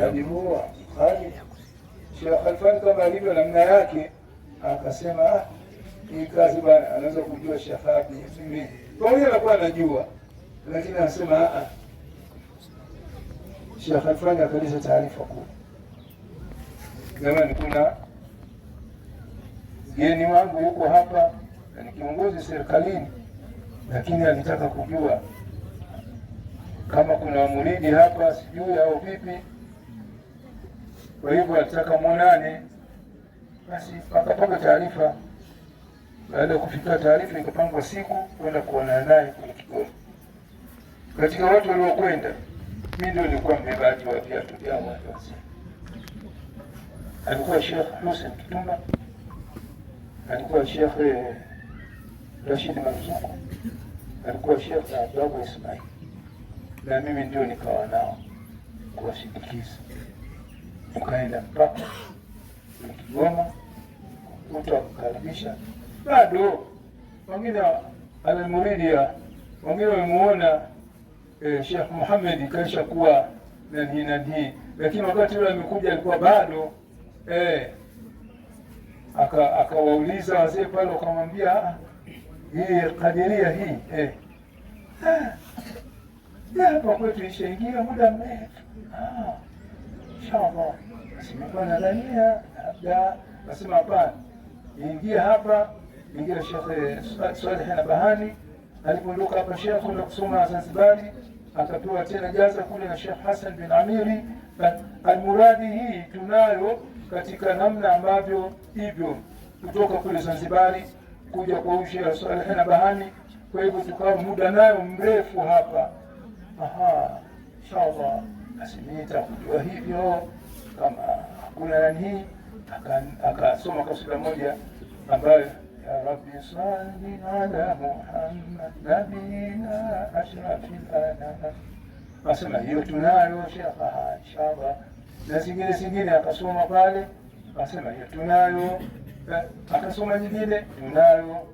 alimuoa Khalid. Sheikh Khalfan kama alivyo namna yake akasema hii kazi bwana anaweza kujua Sheikh Abi mimi. Kwa hiyo alikuwa anajua, lakini anasema Sheikh Khalfan akaleta taarifa kuu. Jamani, kuna mgeni wangu yuko hapa na ni kiongozi serikalini, lakini alitaka kujua kama kuna muridi hapa sijui au vipi. Kwa hivyo alitaka muonane, basi akapanga taarifa. Baada ya kufika taarifa ikapangwa siku kwenda kuonana naye kule Kigoma. Katika watu waliokwenda, mimi ndio nilikuwa mbebaji wa viatu vya watu. Alikuwa Sheikh Hussein Kitumba, alikuwa Sheikh Rashid Marzuku, alikuwa Sheikh Abdullah Ismail, na mimi ndio nikawa nao kuwasindikiza. Tukaenda mpaka Kigoma, mtu akakaribisha. Bado wengine alimuridia, wengine wamemuona Sheikh Muhammad kaisha kuwa nani, lakini wakati yule amekuja alikuwa bado akawauliza wazee pale, wakamwambia hii kadiria hii hapa kwetu ishaingia muda mrefu. Inshallah simekuwa nadhania labda, nasema hapana, ingia hapa. Ingia Sheikh Saleh Nabahani alipoondoka hapa Sheikh kwenda kusoma Zanzibar, akapewa tena jaza kule na Sheikh Hassan bin Amiri. Almuradi hii tunayo katika namna ambavyo hivyo kutoka kule Zanzibar kuja kwa Sheikh Saleh Nabahani. Kwa hivyo tukawa muda nayo mrefu hapa. Inshallah asimita kujua hivyo kama hakuna nani, akasoma kasida moja ambayo ya Rabbi salli ala Muhammad nabiyina ashrafil anam. Asema hiyo tunayo Sheikh, inshallah. Na zingine akasoma pale, asema hiyo tunayo. Akasoma nyingine tunayo,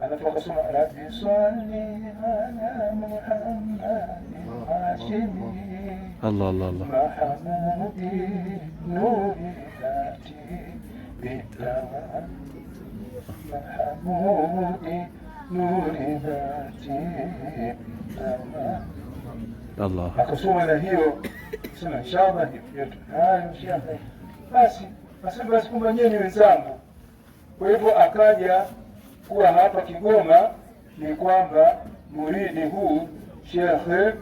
alafu akasoma Rabbi salli ala Muhammad hashimi Allah Mahamudi nuri dhati bitawa Mahamudi nuri dhati bitawa. Allah Akasoma na hiyo, sema inshallah hiyo tunayo Sheikh. Basi kumbe nyinyi wenzangu. Kwa hivyo akaja kuwa hapa Kigoma, ni kwamba muridi huu Sheikh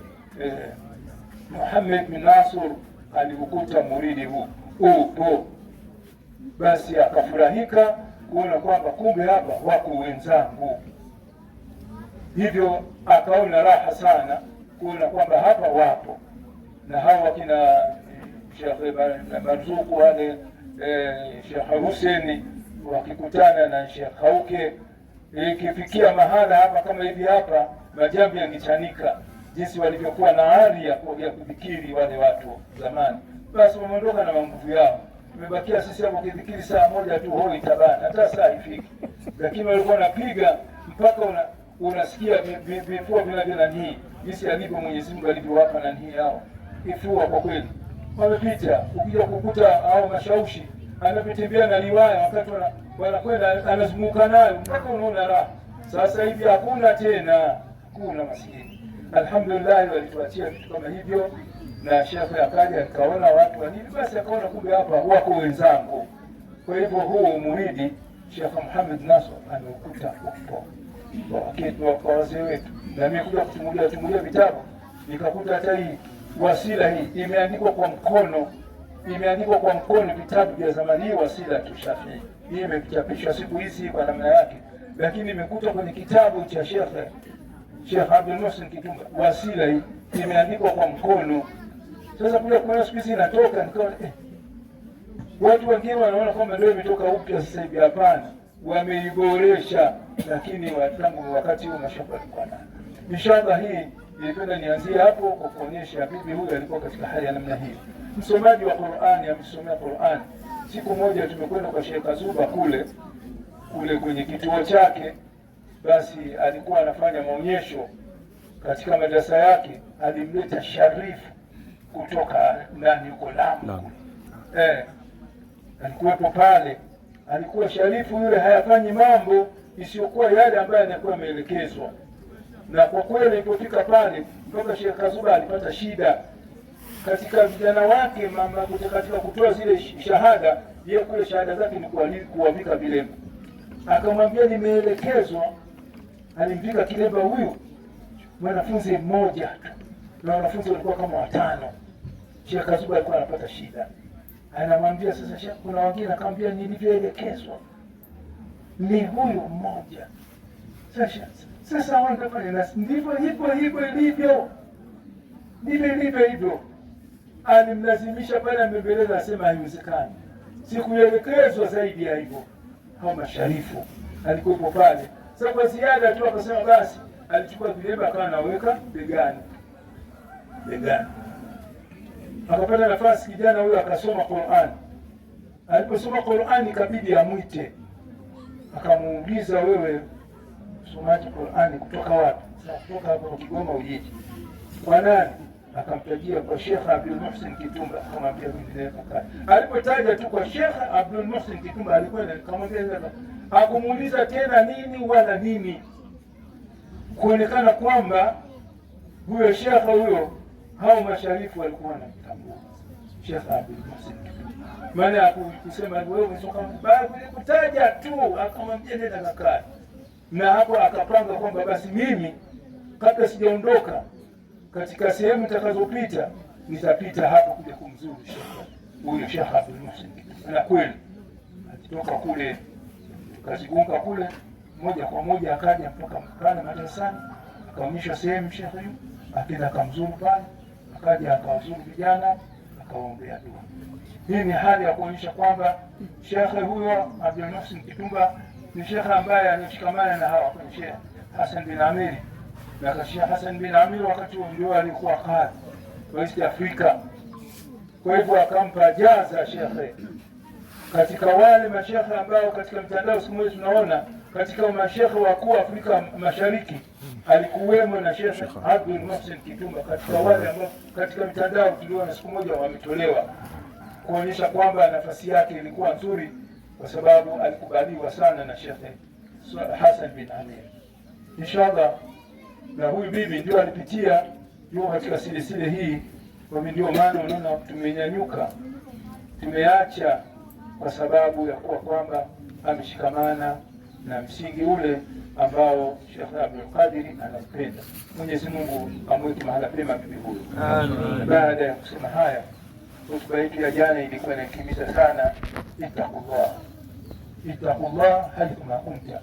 Muhammad bin Nasur alikukuta muridi huu upo, basi akafurahika kuona kwamba kumbe hapa wako wenzangu. Hivyo akaona raha sana kuona kwamba hapa wapo na hawa kina Sheikh Marzuku wale Sheikh Hussein wakikutana na Sheikh Hauke, ikifikia mahala hapa kama hivi hapa majambo yangichanika, jinsi walivyokuwa na hali ya kudhikiri wale watu zamani. Basi wameondoka na nguvu yao, tumebakia sisi hapo kudhikiri saa moja tu, hoi tabana, hata saa ifiki, lakini walikuwa wanapiga mpaka unasikia vifua vile nani, jinsi alivyo Mwenyezi Mungu alivyowapa nani yao kifua. Kwa kweli wamepita, ukija kukuta au mashaushi anapotembea na riwaya wakati wanakwenda anazunguka nayo mpaka unaona raha. Sasa hivi hakuna tena, kuna maskini. Alhamdulillah walituachia vitu kama hivyo, na Sheikh akaja akaona watu wa nini, basi akaona kumbe hapa wako wenzangu. Kwa hivyo huu muridi Sheikh Muhammad Nasr amekuta upo kwa wazee wetu, na mimi kuja kutumulia vitabu nikakuta hata hii wasila hii imeandikwa kwa mkono, vitabu vya zamani. Hii wasila tu Shafii hii imechapishwa siku hizi kwa namna yake, lakini nimekuta kwenye kitabu cha Sheikh Abdul Muhsin Kitumba, wasila hii imeandikwa kwa mkono. Sasa kuja kuona siku hizi inatoka, nikaona watu wengine wanaona kwamba ndio imetoka upya sasa hivi. Hapana, wameiboresha, lakini tangu wakati huo mashaka alikuwa nayo. Inshallah hii nilipenda nianzie hapo kwa kuonyesha bibi huyu alikuwa katika hali ya namna hii. Msomaji wa Qur'ani, amesomea Qur'ani. Siku moja tumekwenda kwa Sheikh Azuba kule kwenye kituo chake, basi alikuwa anafanya maonyesho katika madrasa yake. Alimleta Sharifu kutoka ndani huko Lamu. Alikuwepo pale, alikuwa sharifu yule, hayafanyi mambo isiyokuwa yale ambayo anakuwa ameelekezwa. Na kwa kweli ilipofika pale, mpaka Sheikh Kazuba alipata shida katika vijana wake mama, katika kutoa zile shahada, yeye kule shahada zake ni kuwavika vilemba. Akamwambia nimeelekezwa, alimvika kilemba huyu mwanafunzi mmoja tu, na wanafunzi walikuwa kama 5. Sheikh Kazuba alikuwa anapata shida, anamwambia sasa Sheikh, kuna wengine, akamwambia nilivyoelekezwa ni huyu mmoja. Sasa wanafanya ndivyo hivyo. Alimlazimisha pale, amebeleza, asema haiwezekani, sikuelekezwa zaidi ya hivyo. Hao masharifu alikuwepo pale. Sasa kwa ziada tu akasema basi, alichukua vilemba akawa anaweka begani. Akapata nafasi kijana huyo akasoma Qur'an. Aliposoma Qur'an ikabidi amwite, akamuuliza, wewe msomaji Qur'an kutoka wapi? Kutoka hapo Kigoma Ujiji. Kwa nani? Akamtajia kwa Sheikh Abdul Muhsin Kitumba. Akamwambia mimi. Alipotaja tu kwa Sheikh Abdul Muhsin Kitumba alikwenda, akamwambia, hakumuuliza tena nini wala nini, kuonekana kwamba huyo Sheikh huyo, hao masharifu walikuwa wanamtambua Sheikh Abdul Muhsin Kitumba. Maana hakusema wewe umesoka, bali kutaja tu, akamwambia nenda kakaa. Na hapo akapanga kwamba basi mimi kabla sijaondoka katika sehemu nitakazopita, nitapita hapo kuja kumzuru huyo Sheikh Abdul Muhsin. Na kweli alitoka kule, tukazunguka kule moja kwa moja, akaja mpaka Mkana madrasani, akaonyesha sehemu Sheikh huyo, akaenda akamzuru pale, akaja akawazuru vijana, akawaombea dua. Hii ni hali ya kuonyesha kwamba Sheikh huyo Abdul Muhsin Kitumba ni Sheikh ambaye anashikamana na hawa kwa Sheikh Hassan bin Amiri. Na Sheikh Hassan bin Amiri wakati huo ndio alikuwa kadhi wa East Africa. Kwa hivyo akampa jaza Sheikh katika wale mashekhe ambao katika mtandao siku moja tunaona katika mashekhe wakuu Afrika Mashariki alikuwemo na Sheikh Abdul Muhsin Kitumba, katika wale ambao katika mtandao tuliona siku moja wametolewa, kuonyesha kwamba nafasi yake ilikuwa nzuri, kwa sababu alikubaliwa sana na Sheikh Hassan bin Amir. Inshallah, na huyu bibi ndio alipitia yuko katika silsile hii, kwa ndio maana unaona tumenyanyuka, tumeacha kwa sababu ya kuwa kwamba ameshikamana na msingi ule ambao Sheikh Abdul Qadir anaupenda. Mwenyezi Mungu amweke mahala pema bibi huyo. Amin. Baada ya kusema haya, hotuba yetu ya jana ilikuwa inakimiza sana ittaqullah haitha ma kunta.